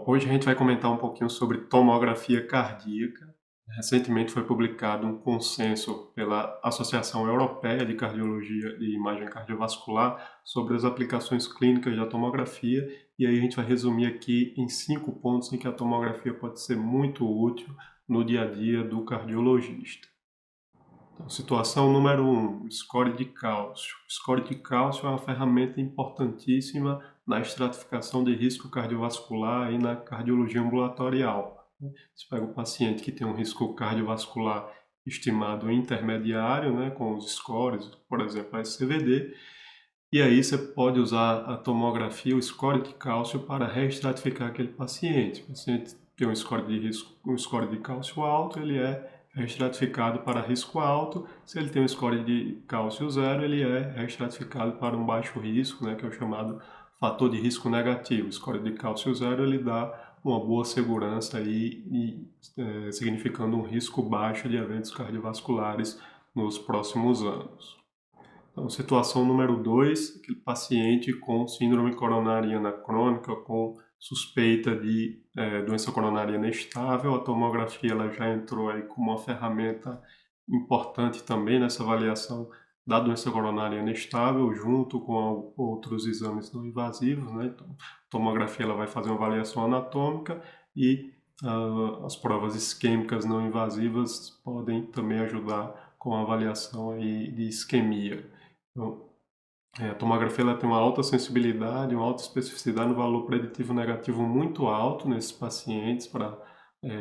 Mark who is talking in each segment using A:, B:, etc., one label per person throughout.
A: Bom, hoje a gente vai comentar um pouquinho sobre tomografia cardíaca. Recentemente foi publicado um consenso pela Associação Europeia de Cardiologia e Imagem Cardiovascular sobre as aplicações clínicas da tomografia, e aí a gente vai resumir aqui em 5 pontos em que a tomografia pode ser muito útil no dia a dia do cardiologista. Então, situação número 1, score de cálcio. O score de cálcio é uma ferramenta importantíssima na estratificação de risco cardiovascular e na cardiologia ambulatorial. Você pega o paciente que tem um risco cardiovascular estimado intermediário, com os scores, por exemplo, a SCVD, e aí você pode usar a tomografia, o score de cálcio, para reestratificar aquele paciente. O paciente tem um score de risco, um score de cálcio alto, ele é reestratificado para risco alto. Se ele tem um score de cálcio zero, ele é reestratificado para um baixo risco, que é o chamado fator de risco negativo. O score de cálcio zero, ele dá uma boa segurança aí, significando um risco baixo de eventos cardiovasculares nos próximos anos. Então, situação número 2, aquele paciente com síndrome coronariana crônica, com suspeita de doença coronariana estável. A tomografia ela já entrou aí como uma ferramenta importante também nessa avaliação da doença coronariana estável, junto com outros exames não invasivos. Então, a tomografia ela vai fazer uma avaliação anatômica e as provas isquêmicas não invasivas podem também ajudar com a avaliação aí de isquemia. Então, a tomografia ela tem uma alta sensibilidade, uma alta especificidade, um valor preditivo negativo muito alto nesses pacientes para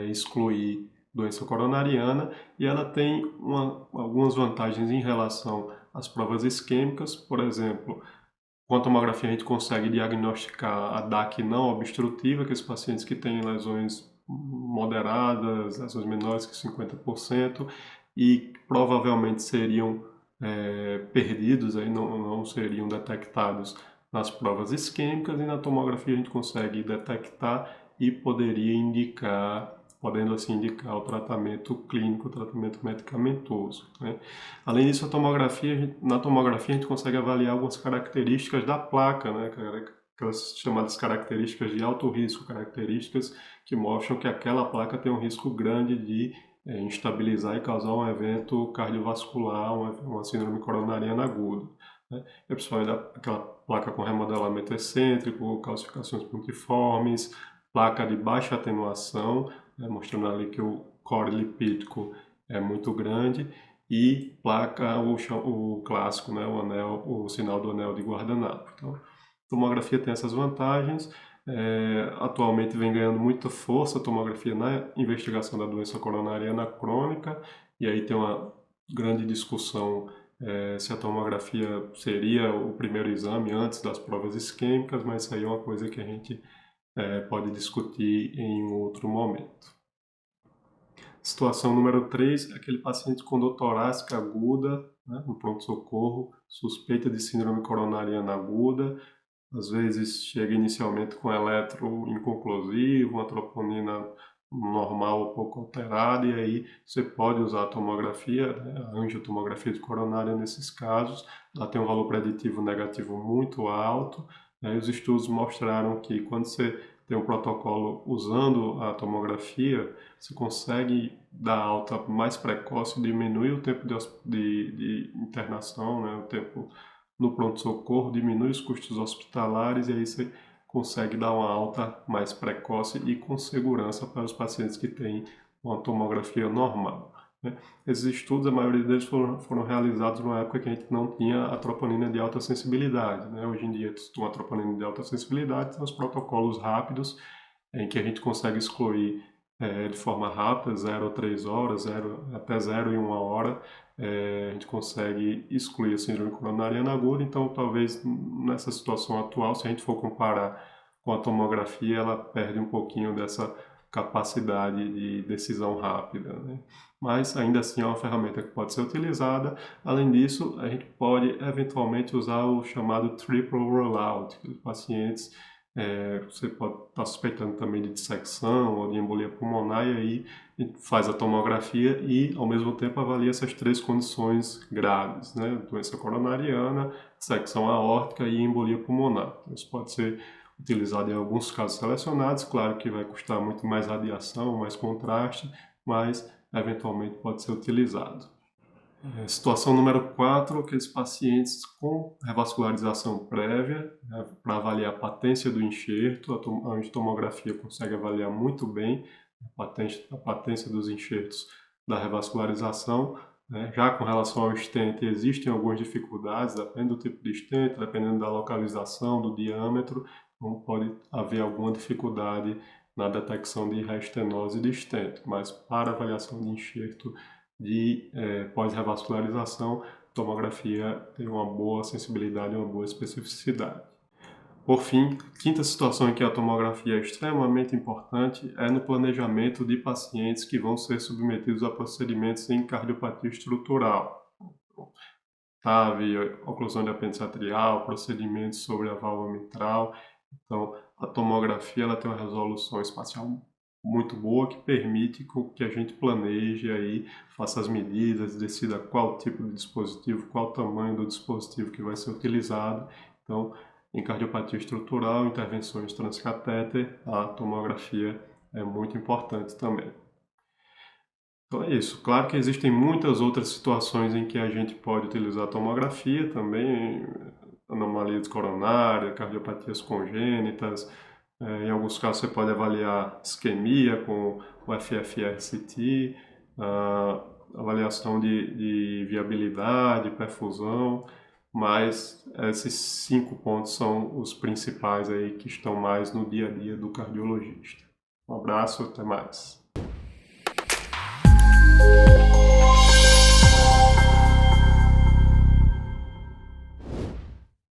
A: excluir doença coronariana, e ela tem algumas vantagens em relação às provas isquêmicas. Por exemplo, com a tomografia a gente consegue diagnosticar a DAC não obstrutiva, que são pacientes que têm lesões moderadas, lesões menores que 50%, e provavelmente seriam perdidos, aí não seriam detectados nas provas isquêmicas, e na tomografia a gente consegue detectar e podendo assim indicar o tratamento clínico, o tratamento medicamentoso. Além disso, na tomografia a gente consegue avaliar algumas características da placa, aquelas chamadas características de alto risco, características que mostram que aquela placa tem um risco grande de instabilizar e causar um evento cardiovascular, uma síndrome coronariana aguda. É principalmente aquela placa com remodelamento excêntrico, calcificações pontiformes, placa de baixa atenuação, mostrando ali que o core lipídico é muito grande, e placa, o clássico, o sinal do anel de guardanapo. Então, a tomografia tem essas vantagens. Atualmente vem ganhando muita força a tomografia na investigação da doença coronariana crônica, e aí tem uma grande discussão se a tomografia seria o primeiro exame antes das provas isquêmicas, mas isso aí é uma coisa que a gente pode discutir em um outro momento. Situação número 3, aquele paciente com dor torácica aguda, no pronto-socorro, suspeita de síndrome coronariana aguda. Às vezes chega inicialmente com eletro inconclusivo, uma troponina normal ou pouco alterada, e aí você pode usar a tomografia, a angiotomografia de coronária nesses casos. Ela tem um valor preditivo negativo muito alto. Os estudos mostraram que quando você tem um protocolo usando a tomografia, você consegue dar alta mais precoce, diminuir o tempo de internação, o tempo no pronto-socorro, diminui os custos hospitalares, e aí você consegue dar uma alta mais precoce e com segurança para os pacientes que têm uma tomografia normal. Esses estudos, a maioria deles foram realizados numa época que a gente não tinha a troponina de alta sensibilidade. Hoje em dia, com a troponina de alta sensibilidade, são os protocolos rápidos em que a gente consegue excluir de forma rápida, 0 a 3 horas, até 0 e 1 hora, a gente consegue excluir a síndrome coronariana aguda. Então, talvez nessa situação atual, se a gente for comparar com a tomografia, ela perde um pouquinho dessa capacidade de decisão rápida. Mas ainda assim é uma ferramenta que pode ser utilizada. Além disso, a gente pode eventualmente usar o chamado triple rollout, que os pacientes você pode estar suspeitando também de dissecção ou de embolia pulmonar, e aí faz a tomografia e, ao mesmo tempo, avalia essas 3 condições graves, doença coronariana, dissecção aórtica e embolia pulmonar. Então, isso pode ser utilizado em alguns casos selecionados. Claro que vai custar muito mais radiação, mais contraste, mas eventualmente pode ser utilizado. Situação número 4, aqueles pacientes com revascularização prévia, né, para avaliar a patência do enxerto. A angiotomografia consegue avaliar muito bem a patência dos enxertos da revascularização. Né. Já com relação ao stent, existem algumas dificuldades, depende do tipo de stent, dependendo da localização, do diâmetro, então pode haver alguma dificuldade na detecção de reestenose de stent, mas para avaliação de enxerto de pós-revascularização, a tomografia tem uma boa sensibilidade e uma boa especificidade. Por fim, quinta situação em que a tomografia é extremamente importante é no planejamento de pacientes que vão ser submetidos a procedimentos em cardiopatia estrutural. TAV, oclusão de apêndice atrial, procedimentos sobre a válvula mitral. Então, a tomografia ela tem uma resolução espacial muito boa que permite que a gente planeje aí, faça as medidas, decida qual tipo de dispositivo, qual o tamanho do dispositivo que vai ser utilizado. Então, em cardiopatia estrutural, intervenções transcatéter, a tomografia é muito importante também. Então é isso. Claro que existem muitas outras situações em que a gente pode utilizar a tomografia também, anomalias coronárias, cardiopatias congênitas. Em alguns casos você pode avaliar isquemia com o FFRCT, avaliação de viabilidade, perfusão, mas esses 5 pontos são os principais aí que estão mais no dia a dia do cardiologista. Um abraço, até mais.